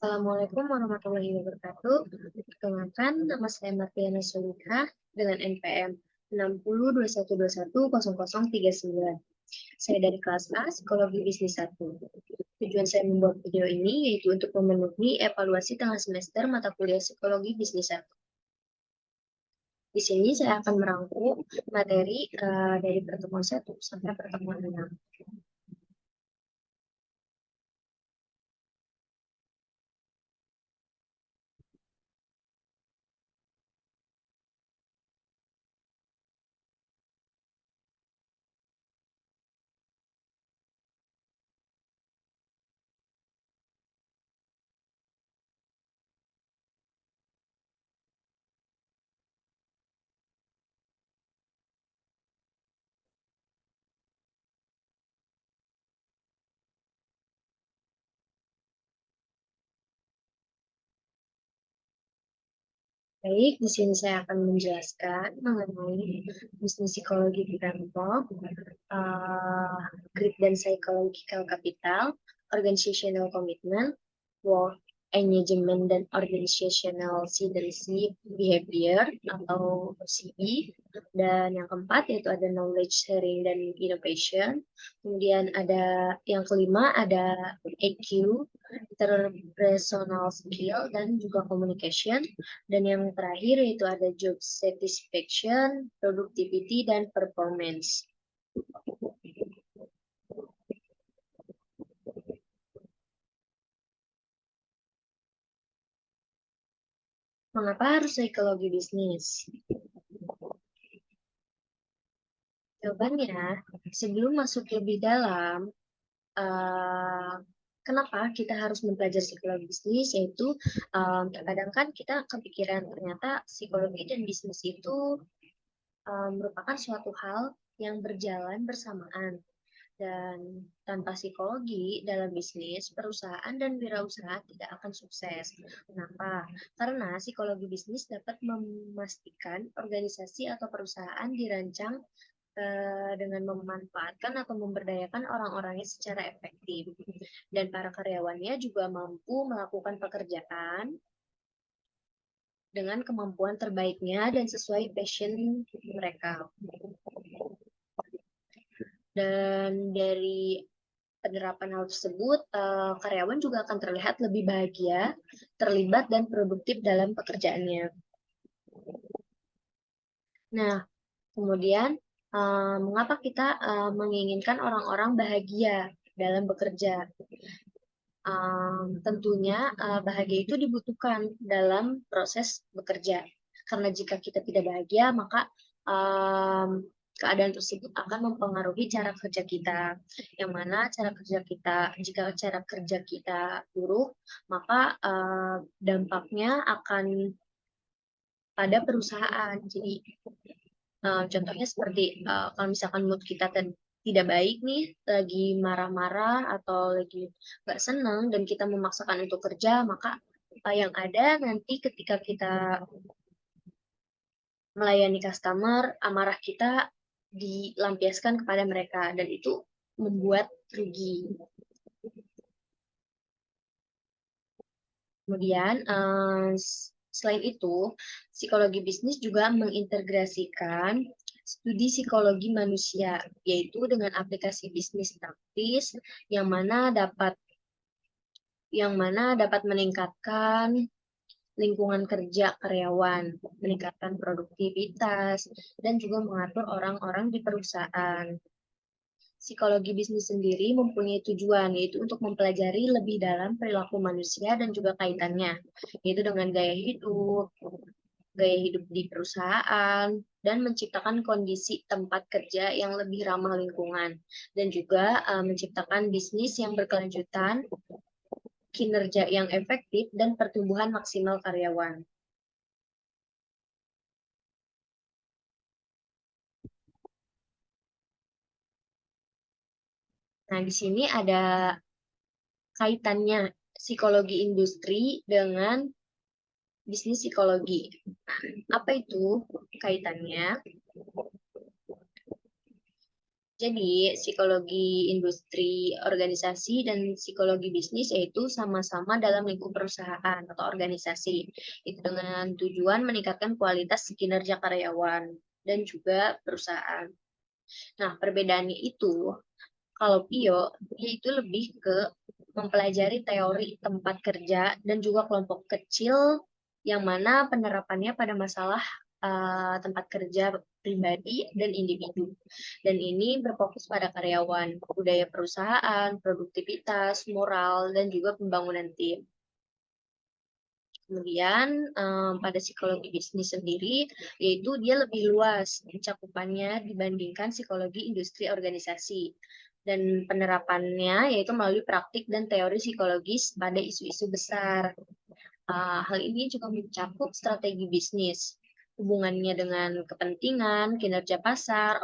Assalamualaikum warahmatullahi wabarakatuh. Perkenalkan, nama saya Martiana Sulika dengan NPM 6021210039. Saya dari kelas A, Psikologi Bisnis 1. Tujuan saya membuat video ini yaitu untuk memenuhi evaluasi tengah semester mata kuliah Psikologi Bisnis 1. Di sini saya akan merangkum materi dari pertemuan 1 sampai pertemuan 6. Baik, di sini saya akan menjelaskan mengenai bisnis psikologi kelompok, uh, grid dan psychological capital, organizational commitment, work engagement dan organizational leadership behavior atau CE, dan yang keempat yaitu ada knowledge sharing dan innovation. Kemudian ada yang kelima ada EQ, interpersonal skill dan juga communication. Dan yang terakhir yaitu ada job satisfaction, productivity, dan performance. Mengapa harus psikologi bisnis? Jawabannya, sebelum masuk lebih dalam, uh, kenapa kita harus mempelajari psikologi bisnis, yaitu terkadang kan kita kepikiran ternyata psikologi dan bisnis itu merupakan suatu hal yang berjalan bersamaan. Dan tanpa psikologi dalam bisnis, perusahaan dan wirausaha tidak akan sukses. Kenapa? Karena psikologi bisnis dapat memastikan organisasi atau perusahaan dirancang dengan memanfaatkan atau memberdayakan orang-orangnya secara efektif. Dan para karyawannya juga mampu melakukan pekerjaan dengan kemampuan terbaiknya dan sesuai passion mereka. Dan dari penerapan hal tersebut, karyawan juga akan terlihat lebih bahagia, terlibat, dan produktif dalam pekerjaannya. Nah, kemudian mengapa kita menginginkan orang-orang bahagia dalam bekerja? Tentunya bahagia itu dibutuhkan dalam proses bekerja. Karena jika kita tidak bahagia, maka keadaan tersebut akan mempengaruhi cara kerja kita. Yang mana cara kerja kita, jika cara kerja kita buruk, maka dampaknya akan pada perusahaan. Jadi contohnya seperti kalau misalkan mood kita tidak baik nih, lagi marah-marah atau lagi nggak senang dan kita memaksakan untuk kerja, maka yang ada nanti ketika kita melayani customer, amarah kita dilampiaskan kepada mereka dan itu membuat rugi. Kemudian selain itu, psikologi bisnis juga mengintegrasikan studi psikologi manusia, yaitu dengan aplikasi bisnis praktis yang mana dapat meningkatkan lingkungan kerja karyawan, meningkatkan produktivitas, dan juga mengatur orang-orang di perusahaan. Psikologi bisnis sendiri mempunyai tujuan, yaitu untuk mempelajari lebih dalam perilaku manusia dan juga kaitannya, yaitu dengan gaya hidup di perusahaan, dan menciptakan kondisi tempat kerja yang lebih ramah lingkungan, dan juga menciptakan bisnis yang berkelanjutan, kinerja yang efektif, dan pertumbuhan maksimal karyawan. Nah, di sini ada kaitannya psikologi industri dengan bisnis psikologi. Apa itu kaitannya? Jadi, psikologi industri organisasi dan psikologi bisnis yaitu sama-sama dalam lingkup perusahaan atau organisasi. Itu dengan tujuan meningkatkan kualitas kinerja karyawan dan juga perusahaan. Nah, perbedaannya itu, kalau PIO, dia itu lebih ke mempelajari teori tempat kerja dan juga kelompok kecil yang mana penerapannya pada masalah tempat kerja pribadi dan individu. Dan ini berfokus pada karyawan, budaya perusahaan, produktivitas, moral, dan juga pembangunan tim. Kemudian pada psikologi bisnis sendiri, yaitu dia lebih luas cakupannya dibandingkan psikologi industri organisasi. Dan penerapannya yaitu melalui praktik dan teori psikologis pada isu-isu besar. Hal ini juga mencakup strategi bisnis, hubungannya dengan kepentingan, kinerja pasar,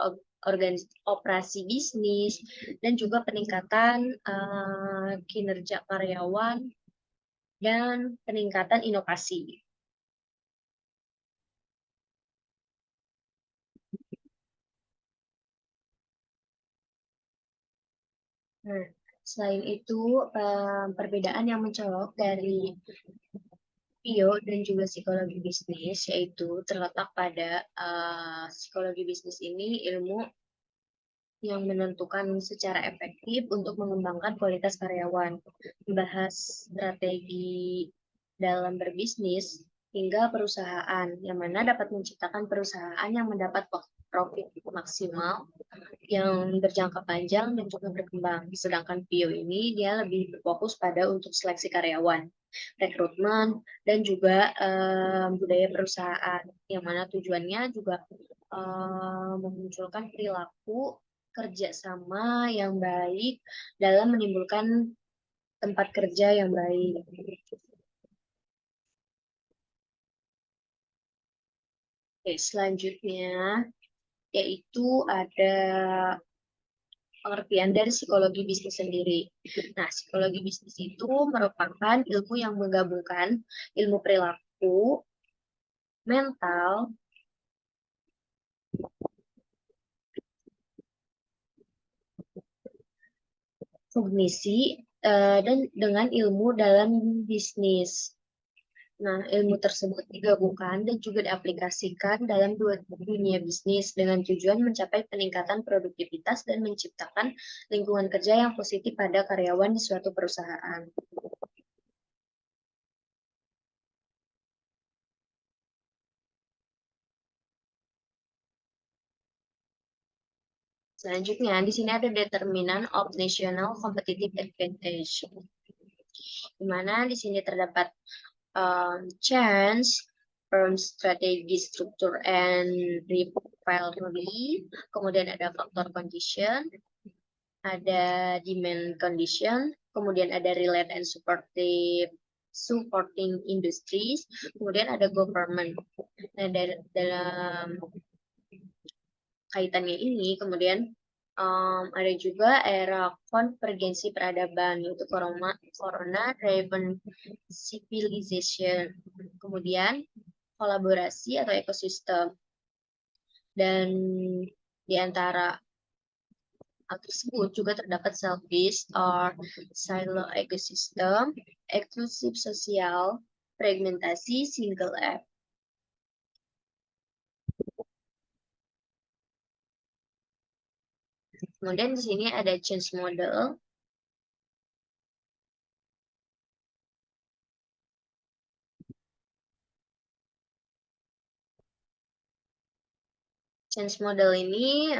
operasi bisnis, dan juga peningkatan kinerja karyawan dan peningkatan inovasi. Nah, selain itu, perbedaan yang mencolok dari PIO dan juga psikologi bisnis, yaitu terletak pada psikologi bisnis ini ilmu yang menentukan secara efektif untuk mengembangkan kualitas karyawan, membahas strategi dalam berbisnis hingga perusahaan, yang mana dapat menciptakan perusahaan yang mendapat profit maksimal yang berjangka panjang dan juga berkembang. Sedangkan PIO ini dia lebih berfokus pada untuk seleksi karyawan, rekrutmen, dan juga budaya perusahaan, yang mana tujuannya juga memunculkan perilaku kerjasama yang baik dalam menimbulkan tempat kerja yang baik. Oke, selanjutnya yaitu ada pengertian dari psikologi bisnis sendiri. Nah, psikologi bisnis itu merupakan ilmu yang menggabungkan ilmu perilaku, mental, kognisi, dan dengan ilmu dalam bisnis. Nah, ilmu tersebut digabungkan dan juga diaplikasikan dalam dua dunia bisnis dengan tujuan mencapai peningkatan produktivitas dan menciptakan lingkungan kerja yang positif pada karyawan di suatu perusahaan. Selanjutnya, di sini ada determinan of national competitive advantage, di mana di sini terdapat change, strategi, struktur, and rivalry. Kemudian ada faktor condition, ada demand condition, kemudian ada relate and supporting industries, kemudian ada government. Nah, dalam kaitannya ini, kemudian ada juga era konvergensi peradaban, yaitu corona-driven civilization. Kemudian kolaborasi atau ekosistem. Dan di antara hal tersebut juga terdapat selfish or silo ecosystem, eksklusif sosial, fragmentasi, single app. Kemudian di sini ada change model. Change model ini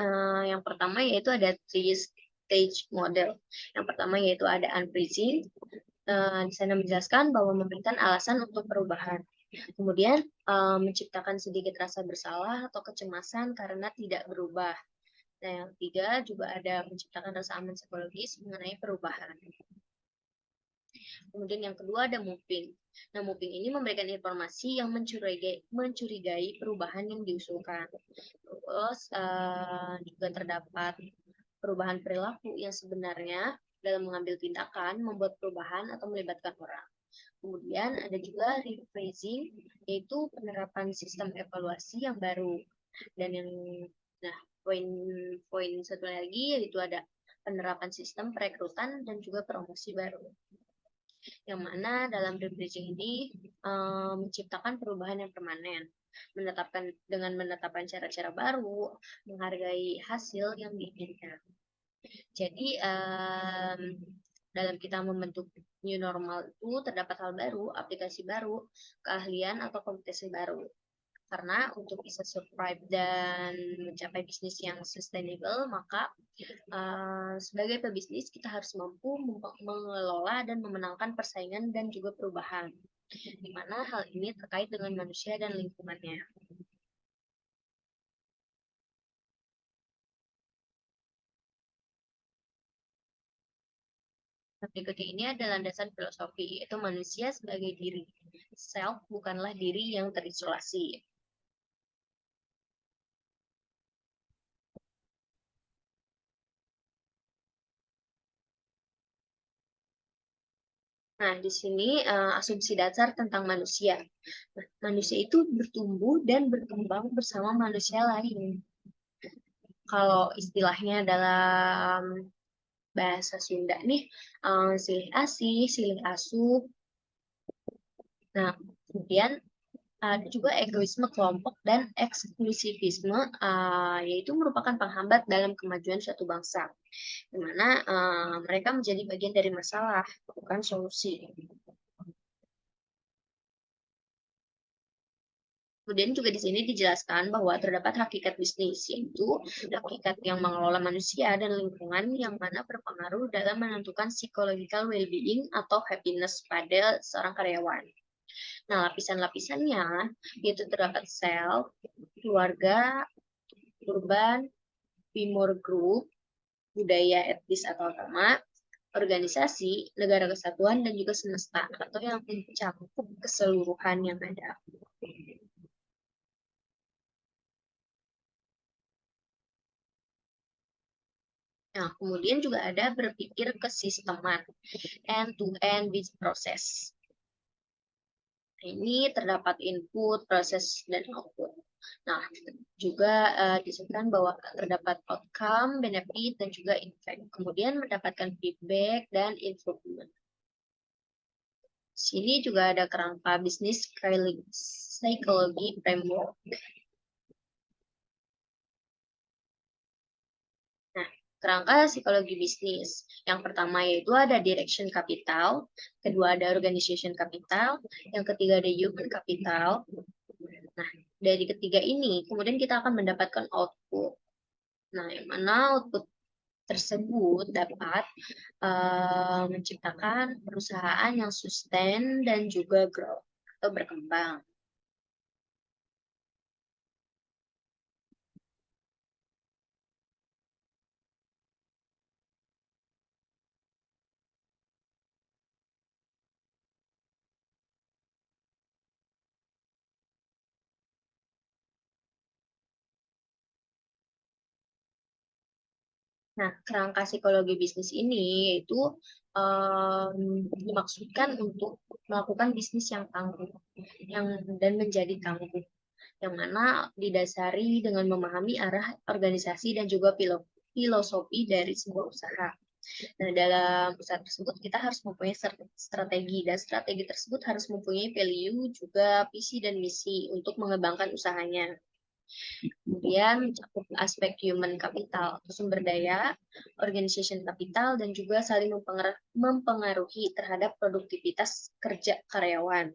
yang pertama yaitu ada three stage model. Yang pertama yaitu ada unfreezing. Di sana menjelaskan bahwa memberikan alasan untuk perubahan. Kemudian menciptakan sedikit rasa bersalah atau kecemasan karena tidak berubah. Nah, yang ketiga juga ada menciptakan rasa aman psikologis mengenai perubahan. Kemudian yang kedua ada moving. Nah, moving ini memberikan informasi yang mencurigai perubahan yang diusulkan. Terus juga terdapat perubahan perilaku yang sebenarnya dalam mengambil tindakan, membuat perubahan atau melibatkan orang. Kemudian ada juga rephrasing, yaitu penerapan sistem evaluasi yang baru. Dan yang nah, poin satu lagi yaitu ada penerapan sistem perekrutan dan juga promosi baru. Yang mana dalam rebridging ini menciptakan perubahan yang permanen, menetapkan cara-cara baru, menghargai hasil yang diinginkan. Jadi dalam kita membentuk new normal itu terdapat hal baru, aplikasi baru, keahlian atau kompetensi baru. Karena untuk bisa survive dan mencapai bisnis yang sustainable, maka sebagai pebisnis kita harus mampu mengelola dan memenangkan persaingan dan juga perubahan, di mana hal ini terkait dengan manusia dan lingkungannya. Berikut ini adalah landasan filosofi, yaitu manusia sebagai diri. Self bukanlah diri yang terisolasi. Nah, di sini asumsi dasar tentang manusia. Nah, manusia itu bertumbuh dan berkembang bersama manusia lain. Kalau istilahnya dalam bahasa Sunda nih, silih asih, silih asuh. Nah, kemudian ada juga egoisme kelompok dan eksklusivisme, yaitu merupakan penghambat dalam kemajuan suatu bangsa, di mana mereka menjadi bagian dari masalah, bukan solusi. Kemudian juga di sini dijelaskan bahwa terdapat hakikat bisnis, yaitu hakikat yang mengelola manusia dan lingkungan yang mana berpengaruh dalam menentukan psychological well-being atau happiness pada seorang karyawan. Nah, lapisan-lapisannya yaitu terdapat self, keluarga, urban, Timur Group, budaya etnis atau agama, organisasi, negara kesatuan, dan juga semesta, atau yang mencakup keseluruhan yang ada. Nah, kemudian juga ada berpikir kesisteman, end-to-end business process. Ini terdapat input, proses, dan output. Nah, juga disebutkan bahwa terdapat outcome, benefit, dan juga impact. Kemudian mendapatkan feedback dan improvement. Sini juga ada kerangka bisnis psychology framework. Nah, kerangka psikologi bisnis. Yang pertama yaitu ada direction capital, kedua ada organization capital, yang ketiga ada human capital. Nah, dari ketiga ini kemudian kita akan mendapatkan output. Nah, yang mana output tersebut dapat menciptakan perusahaan yang sustain dan juga grow atau berkembang. Nah, kerangka psikologi bisnis ini yaitu dimaksudkan untuk melakukan bisnis yang tangguh, dan menjadi tangguh, yang mana didasari dengan memahami arah organisasi dan juga filosofi dari sebuah usaha. Nah, dalam usaha tersebut kita harus mempunyai strategi, dan strategi tersebut harus mempunyai value, juga visi dan misi untuk mengembangkan usahanya. Kemudian mencakup aspek human capital atau sumber daya, organization capital, dan juga saling mempengaruhi terhadap produktivitas kerja karyawan.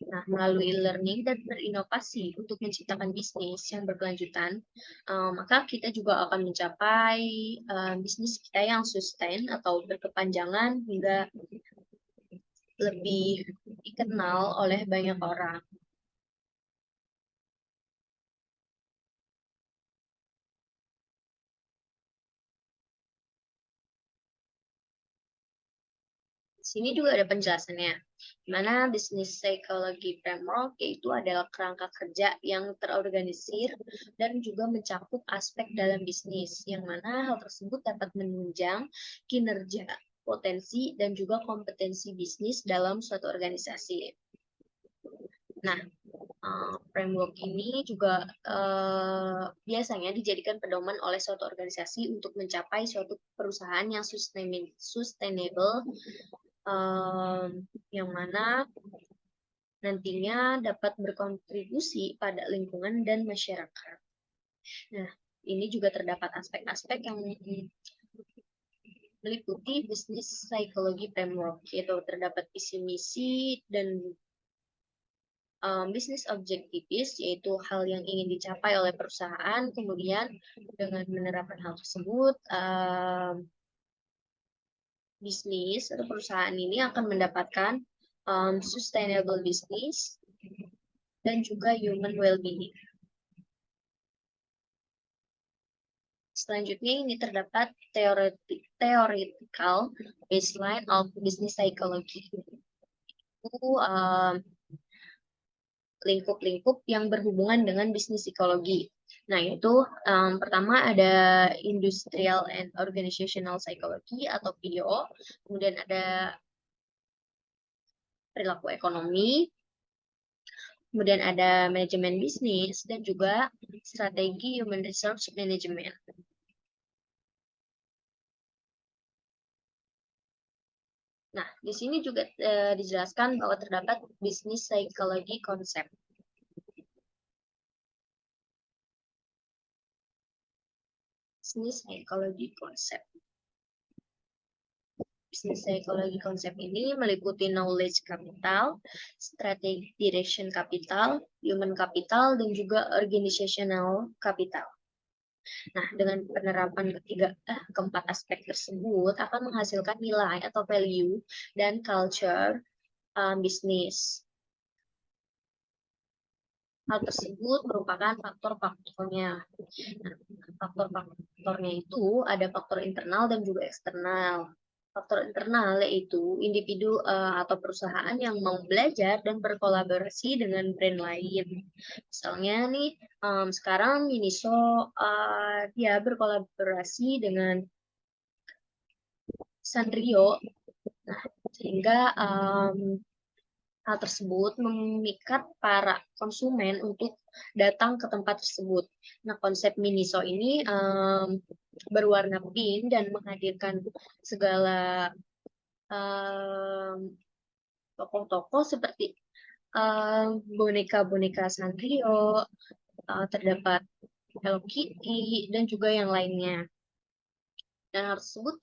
Nah, melalui learning dan berinovasi untuk menciptakan bisnis yang berkelanjutan, maka kita juga akan mencapai bisnis kita yang sustain atau berkepanjangan hingga lebih dikenal oleh banyak orang. Di sini juga ada penjelasannya, di mana bisnis psychology framework yaitu adalah kerangka kerja yang terorganisir dan juga mencakup aspek dalam bisnis, yang mana hal tersebut dapat menunjang kinerja, potensi, dan juga kompetensi bisnis dalam suatu organisasi. Nah, Framework ini juga biasanya dijadikan pedoman oleh suatu organisasi untuk mencapai suatu perusahaan yang sustainable, yang mana nantinya dapat berkontribusi pada lingkungan dan masyarakat. Nah, ini juga terdapat aspek-aspek yang meliputi bisnis psikologi framework, yaitu terdapat visi misi dan bisnis objektifis, yaitu hal yang ingin dicapai oleh perusahaan. Kemudian dengan menerapkan hal tersebut, bisnis atau perusahaan ini akan mendapatkan sustainable business dan juga human well-being. Selanjutnya ini terdapat theoretical baseline of business psychology. Itu lingkup-lingkup yang berhubungan dengan bisnis psikologi. Nah, itu pertama ada Industrial and Organizational Psychology atau PO, kemudian ada perilaku ekonomi, kemudian ada manajemen bisnis, dan juga strategi human resource management. Nah, di sini juga dijelaskan bahwa terdapat bisnis psikologi konsep. Bisnis psikologi konsep. Bisnis psikologi konsep ini meliputi knowledge capital, strategic direction capital, human capital, dan juga organizational capital. Nah, dengan penerapan keempat aspek tersebut akan menghasilkan nilai atau value dan culture bisnis. Hal tersebut merupakan faktor-faktornya. Nah, faktor-faktornya itu ada faktor internal dan juga eksternal. Faktor internal yaitu individu atau perusahaan yang mau belajar dan berkolaborasi dengan brand lain. Misalnya nih, sekarang Miniso dia berkolaborasi dengan Sanrio, nah, sehingga hal tersebut memikat para konsumen untuk datang ke tempat tersebut. Nah, konsep Miniso ini berwarna pink dan menghadirkan segala tokoh-tokoh seperti boneka-boneka Sanrio, terdapat Hello Kitty, dan juga yang lainnya. Dan hal tersebut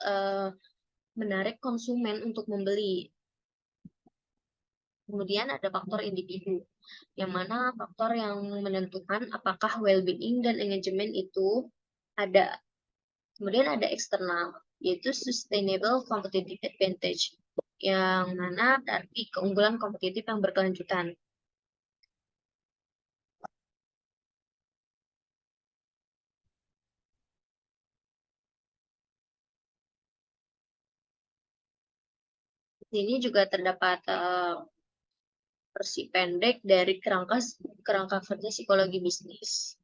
menarik konsumen untuk membeli. Kemudian ada faktor individu, yang mana faktor yang menentukan apakah well-being dan engagement itu ada. Kemudian ada eksternal, yaitu sustainable competitive advantage, yang mana berarti keunggulan kompetitif yang berkelanjutan. Ini juga terdapat versi pendek dari kerangka kerja psikologi bisnis.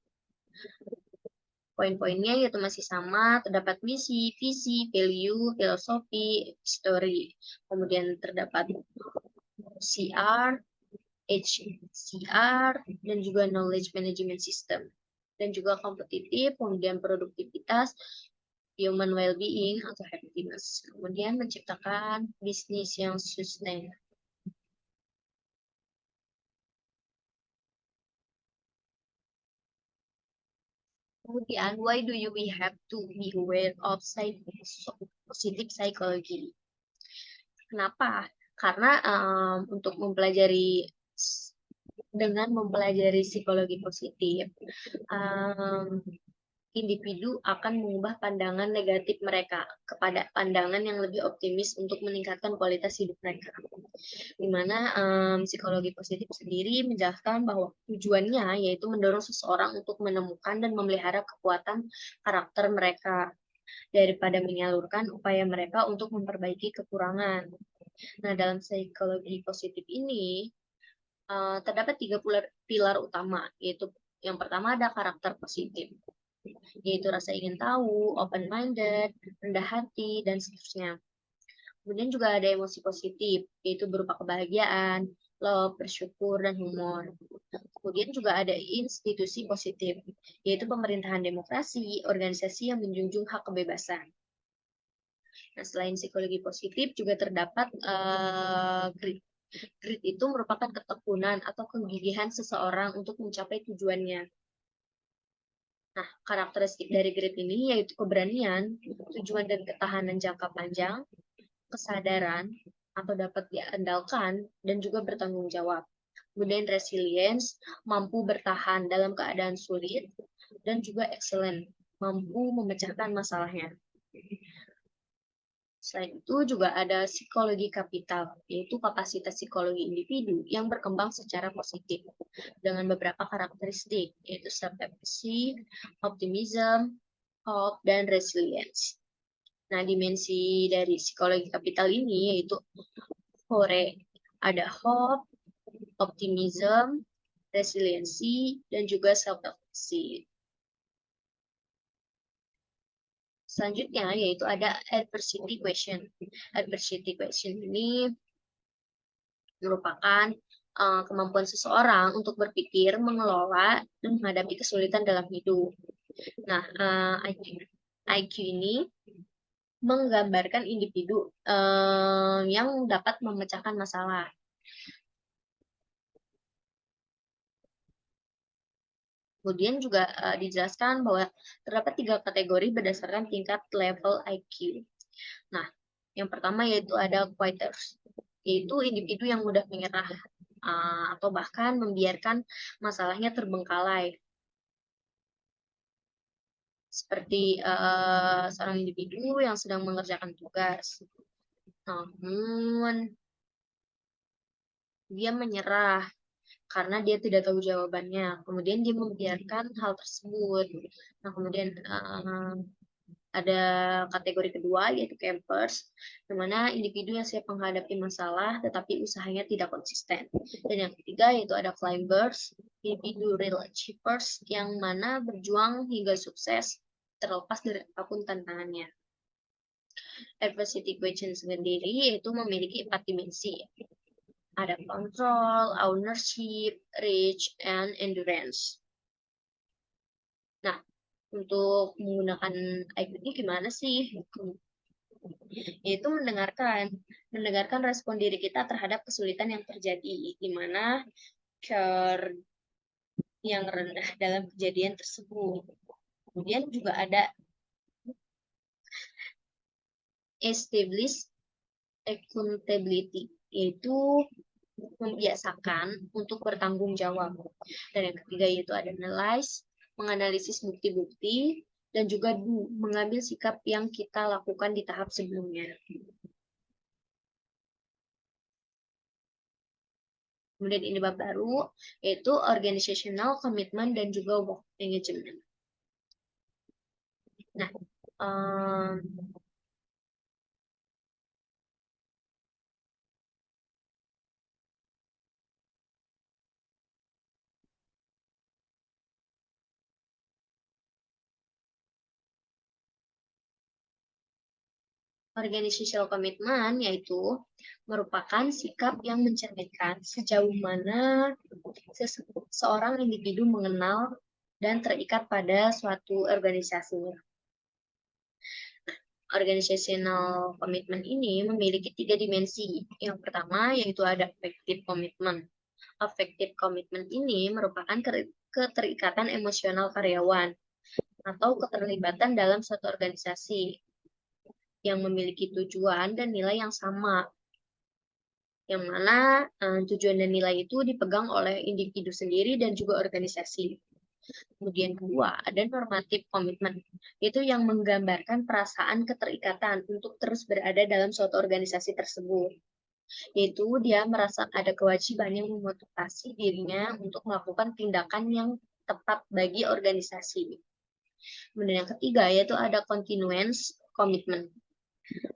Poin-poinnya yaitu masih sama, terdapat misi, visi, value, filosofi, story. Kemudian terdapat CR, HCR, dan juga knowledge management system. Dan juga kompetitif, kemudian produktivitas, human well-being atau happiness. Kemudian menciptakan bisnis yang sustain. Kemudian, why do we have to be aware of positive psychology? Kenapa? Karena untuk dengan mempelajari psikologi positif, individu akan mengubah pandangan negatif mereka kepada pandangan yang lebih optimis untuk meningkatkan kualitas hidup mereka. Di mana psikologi positif sendiri menjelaskan bahwa tujuannya yaitu mendorong seseorang untuk menemukan dan memelihara kekuatan karakter mereka daripada menyalurkan upaya mereka untuk memperbaiki kekurangan. Nah, dalam psikologi positif ini terdapat 3 pilar utama, yaitu yang pertama ada karakter positif, yaitu rasa ingin tahu, open-minded, rendah hati, dan seterusnya. Kemudian juga ada emosi positif, yaitu berupa kebahagiaan, love, bersyukur, dan humor. Kemudian juga ada institusi positif, yaitu pemerintahan demokrasi, organisasi yang menjunjung hak kebebasan. Nah, selain psikologi positif juga terdapat grit. Grit itu merupakan ketekunan atau kegigihan seseorang untuk mencapai tujuannya. Nah, karakteristik dari grit ini yaitu keberanian, tujuan dan ketahanan jangka panjang, kesadaran atau dapat diandalkan, dan juga bertanggung jawab. Kemudian resilience, mampu bertahan dalam keadaan sulit, dan juga excellent, mampu memecahkan masalahnya. Selain itu juga ada psikologi kapital, yaitu kapasitas psikologi individu yang berkembang secara positif dengan beberapa karakteristik, yaitu self-efficacy, optimism, hope, dan resilience. Nah, dimensi dari psikologi kapital ini yaitu Hore, ada hope, optimism, resiliensi, dan juga self-efficacy. Selanjutnya yaitu ada adversity question. Adversity question ini merupakan kemampuan seseorang untuk berpikir, mengelola, dan menghadapi kesulitan dalam hidup. Nah, IQ ini menggambarkan individu yang dapat memecahkan masalah. Kemudian juga dijelaskan bahwa terdapat 3 kategori berdasarkan tingkat level IQ. Nah, yang pertama yaitu ada quitters, yaitu individu yang mudah menyerah atau bahkan membiarkan masalahnya terbengkalai. Seperti seorang individu yang sedang mengerjakan tugas. Namun, dia menyerah karena dia tidak tahu jawabannya. Kemudian dia membiarkan hal tersebut. Nah, kemudian ada kategori kedua yaitu campers, di mana individu yang siap menghadapi masalah tetapi usahanya tidak konsisten. Dan yang ketiga yaitu ada climbers, individu real achievers yang mana berjuang hingga sukses terlepas dari apapun tantangannya. Adversity question sendiri yaitu memiliki 4 dimensi. Ada control, ownership, reach, and endurance. Nah, untuk menggunakan IQ ini gimana sih? Yaitu mendengarkan respon diri kita terhadap kesulitan yang terjadi, di mana care yang rendah dalam kejadian tersebut. Kemudian juga ada establish accountability, yaitu membiasakan untuk bertanggung jawab. Dan yang ketiga yaitu ada analyze, menganalisis bukti-bukti, dan juga mengambil sikap yang kita lakukan di tahap sebelumnya. Kemudian ini bab baru, yaitu organizational commitment dan juga work engagement. Nah, organizational commitment yaitu merupakan sikap yang mencerminkan sejauh mana seorang individu mengenal dan terikat pada suatu organisasi. Organizational commitment ini memiliki 3 dimensi. Yang pertama yaitu ada affective commitment. Affective commitment ini merupakan keterikatan emosional karyawan atau keterlibatan dalam suatu organisasi yang memiliki tujuan dan nilai yang sama, yang mana tujuan dan nilai itu dipegang oleh individu sendiri dan juga organisasi. Kemudian kedua, ada normatif komitmen, itu yang menggambarkan perasaan keterikatan untuk terus berada dalam suatu organisasi tersebut. Yaitu dia merasa ada kewajiban yang memotivasi dirinya untuk melakukan tindakan yang tepat bagi organisasi. Kemudian yang ketiga, yaitu ada continuance komitmen.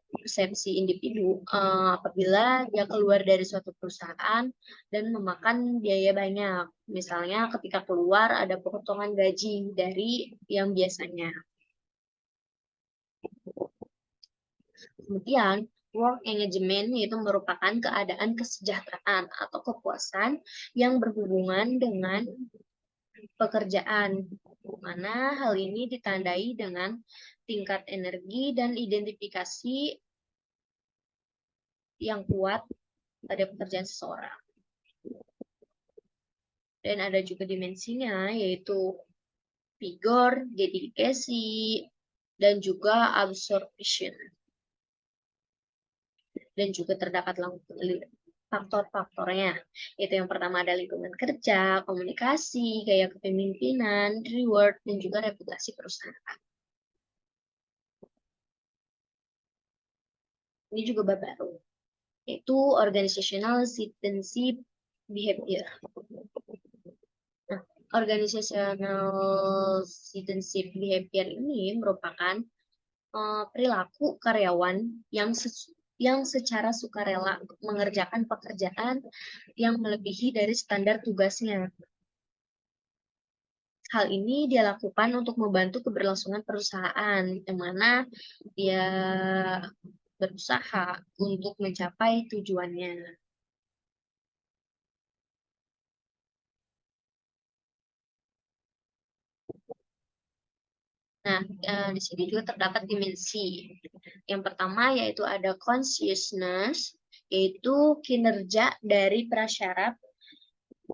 Persepsi individu apabila dia keluar dari suatu perusahaan dan memakan biaya banyak. Misalnya ketika keluar ada potongan gaji dari yang biasanya. Kemudian Work engagement yaitu merupakan keadaan kesejahteraan atau kepuasan yang berhubungan dengan pekerjaan, mana hal ini ditandai dengan tingkat energi dan identifikasi yang kuat pada pekerjaan seseorang. Dan ada juga dimensinya, yaitu vigor, dedikasi, dan juga absorption. Dan juga terdapat faktor-faktornya. Itu yang pertama ada lingkungan kerja, komunikasi, gaya kepemimpinan, reward, dan juga reputasi perusahaan. Ini juga bab baru, yaitu organizational citizenship behavior. Nah, organizational citizenship behavior ini merupakan perilaku karyawan yang secara sukarela mengerjakan pekerjaan yang melebihi dari standar tugasnya. Hal ini dia lakukan untuk membantu keberlangsungan perusahaan, yang mana dia berusaha untuk mencapai tujuannya. Nah, di sini juga terdapat dimensi. Yang pertama yaitu ada consciousness, yaitu kinerja dari prasyarat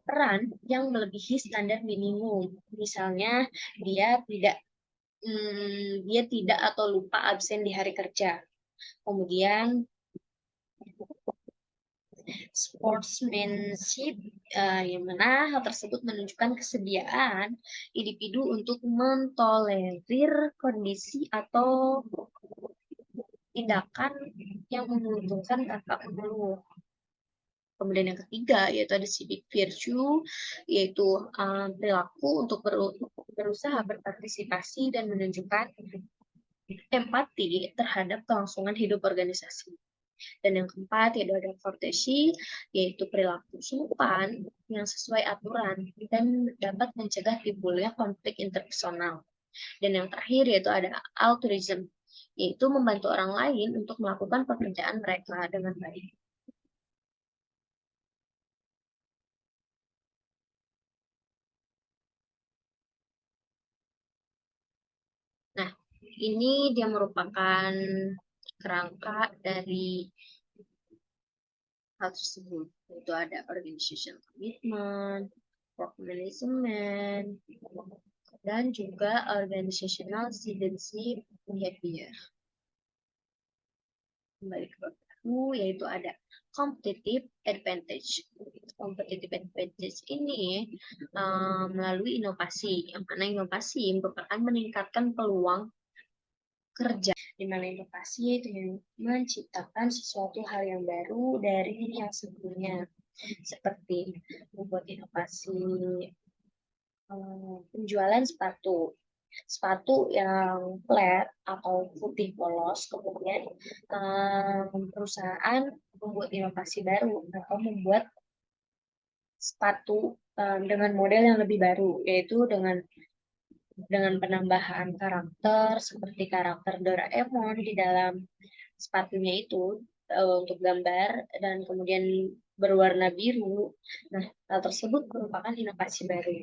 peran yang melebihi standar minimum. Misalnya dia tidak atau lupa absen di hari kerja. Kemudian sportsmanship, yang mana hal tersebut menunjukkan kesediaan individu untuk mentolerir kondisi atau tindakan yang menguntungkan kakak pengeluh. Kemudian yang ketiga yaitu ada civic virtue, yaitu perilaku untuk berusaha berpartisipasi dan menunjukkan empati terhadap kelangsungan hidup organisasi. Dan yang keempat yaitu ada courtesy, yaitu perilaku sopan yang sesuai aturan dan dapat mencegah timbulnya konflik interpersonal. Dan yang terakhir yaitu ada altruism, yaitu membantu orang lain untuk melakukan pekerjaan mereka dengan baik. Nah, ini dia merupakan kerangka dari hal tersebut, yaitu ada organization commitment, work management, dan juga organizational citizenship behavior. Kembali ke baru, yaitu ada competitive advantage. Competitive advantage ini melalui inovasi, yang mana inovasi merupakan meningkatkan peluang kerja, di mana inovasi itu menciptakan sesuatu hal yang baru dari yang sebelumnya, seperti membuat inovasi penjualan sepatu yang flat atau putih polos, kemudian perusahaan membuat inovasi baru atau membuat sepatu dengan model yang lebih baru, yaitu dengan penambahan karakter seperti karakter Doraemon di dalam sepatunya itu untuk gambar dan kemudian berwarna biru. Nah, hal tersebut merupakan inovasi baru.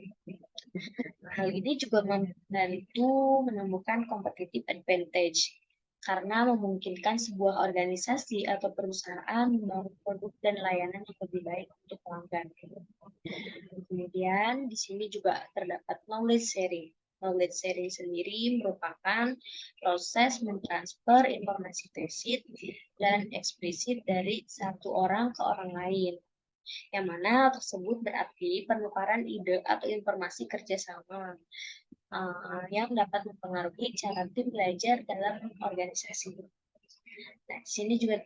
Hal ini juga membantu menemukan competitive advantage karena memungkinkan sebuah organisasi atau perusahaan membangun produk dan layanan yang lebih baik untuk pelanggan. Kemudian di sini juga terdapat knowledge sharing. Knowledge sharing sendiri merupakan proses mentransfer informasi implisit dan eksplisit dari satu orang ke orang lain, yang mana tersebut berarti penukaran ide atau informasi kerjasama yang dapat mempengaruhi cara tim belajar dalam organisasi. Nah, di sini juga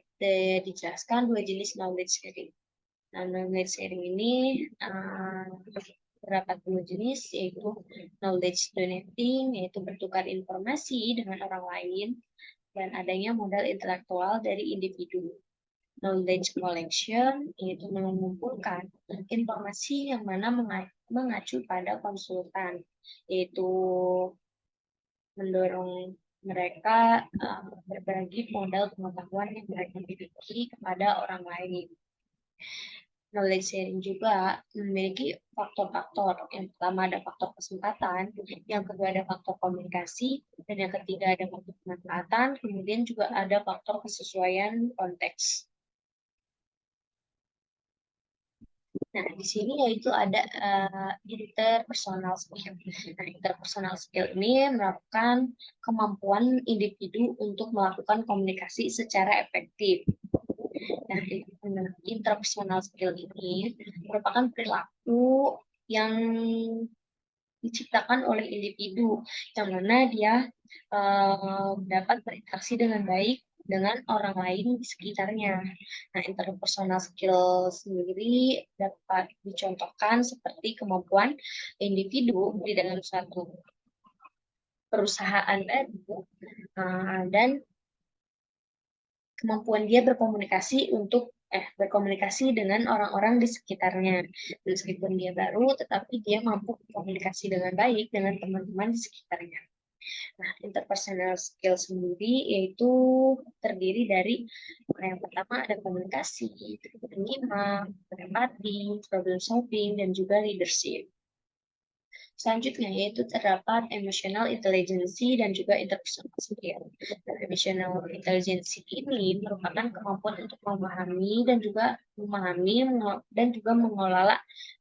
dijelaskan dua jenis knowledge sharing. Nah, knowledge sharing ini terdapat dua jenis, yaitu knowledge donating, yaitu bertukar informasi dengan orang lain, dan adanya modal intelektual dari individu. Knowledge collection, yaitu mengumpulkan informasi yang mana mengacu pada konsultan, yaitu mendorong mereka berbagi modal pengetahuan yang mereka miliki kepada orang lain. Knowledge sharing juga memiliki faktor-faktor. Yang pertama ada faktor kesempatan, yang kedua ada faktor komunikasi, dan yang ketiga ada faktor pemanfaatan, kemudian juga ada faktor kesesuaian konteks. Nah, di sini yaitu ada interpersonal skill. Nah, interpersonal skill ini merupakan kemampuan individu untuk melakukan komunikasi secara efektif. Nah, interpersonal skill ini merupakan perilaku yang diciptakan oleh individu, yang mana dia dapat berinteraksi dengan baik dengan orang lain di sekitarnya. Nah, interpersonal skill sendiri dapat dicontohkan seperti kemampuan individu di dalam suatu perusahaan dan kemampuan dia berkomunikasi dengan orang-orang di sekitarnya. Meskipun dia baru, tetapi dia mampu berkomunikasi dengan baik dengan teman-teman di sekitarnya. Nah, interpersonal skill sendiri yaitu terdiri dari yang pertama ada komunikasi, menyimak, berempati, problem solving, dan juga leadership. Selanjutnya yaitu terdapat emotional intelligence dan juga interpersonal skill. Emotional intelligence ini merupakan kemampuan untuk memahami dan juga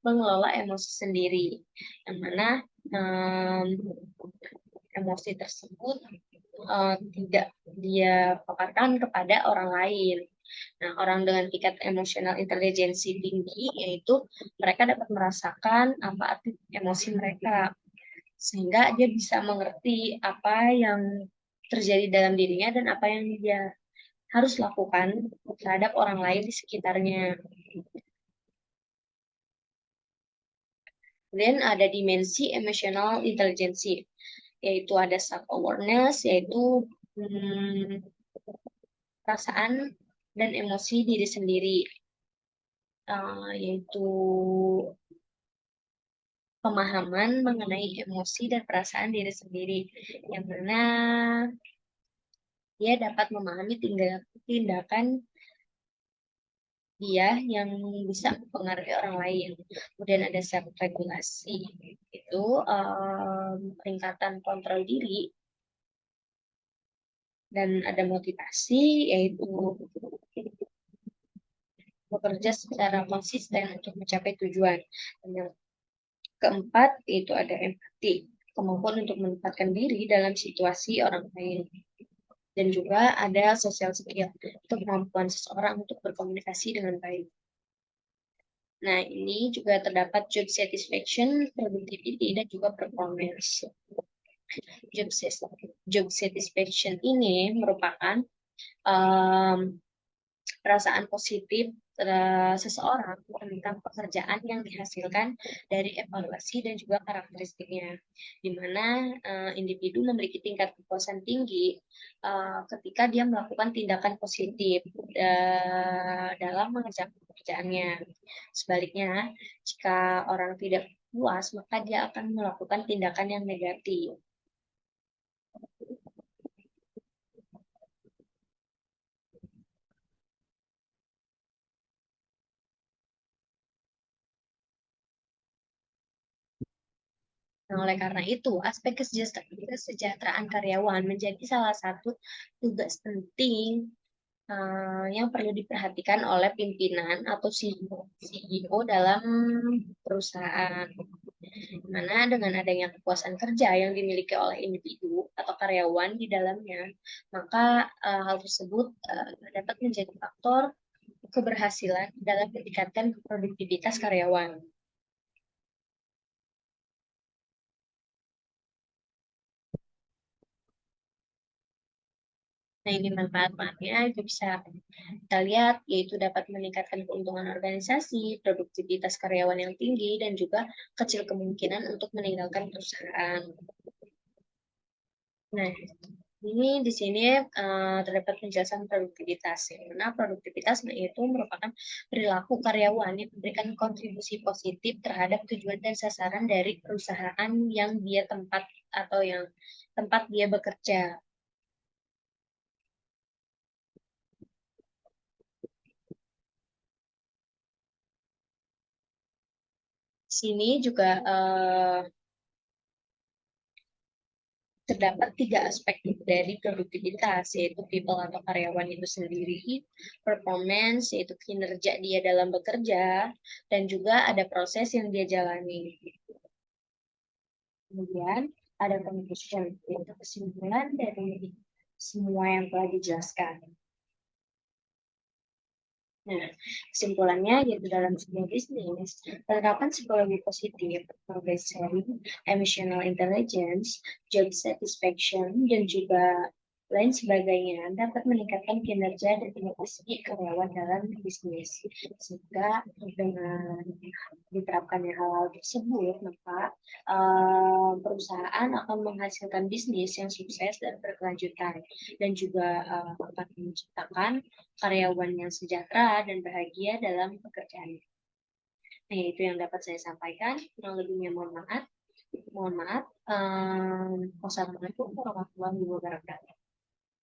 mengelola emosi sendiri. Yang mana emosi tersebut tidak dia paparkan kepada orang lain. Nah, orang dengan tingkat emosional intelijensi tinggi, yaitu mereka dapat merasakan apa arti emosi mereka, sehingga dia bisa mengerti apa yang terjadi dalam dirinya dan apa yang dia harus lakukan terhadap orang lain di sekitarnya. Kemudian ada dimensi emotional intelligence, yaitu ada self-awareness, yaitu perasaan dan emosi diri sendiri, yaitu pemahaman mengenai emosi dan perasaan diri sendiri, yang mana dia dapat memahami tindakan dia yang bisa mempengaruhi orang lain. Kemudian ada self regulasi, itu peningkatan kontrol diri, dan ada motivasi, yaitu bekerja secara konsisten untuk mencapai tujuan. Dan yang keempat itu ada empati, kemampuan untuk menempatkan diri dalam situasi orang lain. Dan juga ada social skill, itu kemampuan seseorang untuk berkomunikasi dengan baik. Nah, ini juga terdapat job satisfaction, productivity, dan juga performance. Job satisfaction ini merupakan perasaan positif seseorang tentang pekerjaan yang dihasilkan dari evaluasi dan juga karakteristiknya, di mana individu memiliki tingkat kepuasan tinggi ketika dia melakukan tindakan positif dalam mengerjakan pekerjaannya. Sebaliknya, jika orang tidak puas, maka dia akan melakukan tindakan yang negatif. Nah, oleh karena itu, aspek kesejahteraan karyawan menjadi salah satu tugas penting yang perlu diperhatikan oleh pimpinan atau CEO dalam perusahaan. Mana dengan adanya kepuasan kerja yang dimiliki oleh individu atau karyawan di dalamnya, maka hal tersebut dapat menjadi faktor keberhasilan dalam meningkatkan produktivitas karyawan. Nah, ini manfaat-manfaatnya itu bisa kita lihat, yaitu dapat meningkatkan keuntungan organisasi, produktivitas karyawan yang tinggi, dan juga kecil kemungkinan untuk meninggalkan perusahaan. Nah, ini di sini terdapat penjelasan produktivitas. Karena produktivitas itu merupakan perilaku karyawan yang memberikan kontribusi positif terhadap tujuan dan sasaran dari perusahaan yang dia tempat dia bekerja. Sini juga terdapat 3 aspek dari produktivitas, yaitu people atau karyawan itu sendiri, performance, yaitu kinerja dia dalam bekerja, dan juga ada proses yang dia jalani. Kemudian ada conclusion, yaitu kesimpulan dari semua yang telah dijelaskan. Nah, kesimpulannya yaitu dalam sebuah bisnis, penerapan psikologi positif, progress sharing, emotional intelligence, job satisfaction, dan juga lain sebagainya dapat meningkatkan kinerja dan inovasi karyawan dalam bisnis. Sehingga dengan diterapkannya hal-hal tersebut, maka perusahaan akan menghasilkan bisnis yang sukses dan berkelanjutan, dan juga akan menciptakan karyawan yang sejahtera dan bahagia dalam pekerjaan. Nah, itu yang dapat saya sampaikan. Kurang lebihnya mohon maaf. Mohon maaf. Wassalamualaikum warahmatullahi wabarakatuh.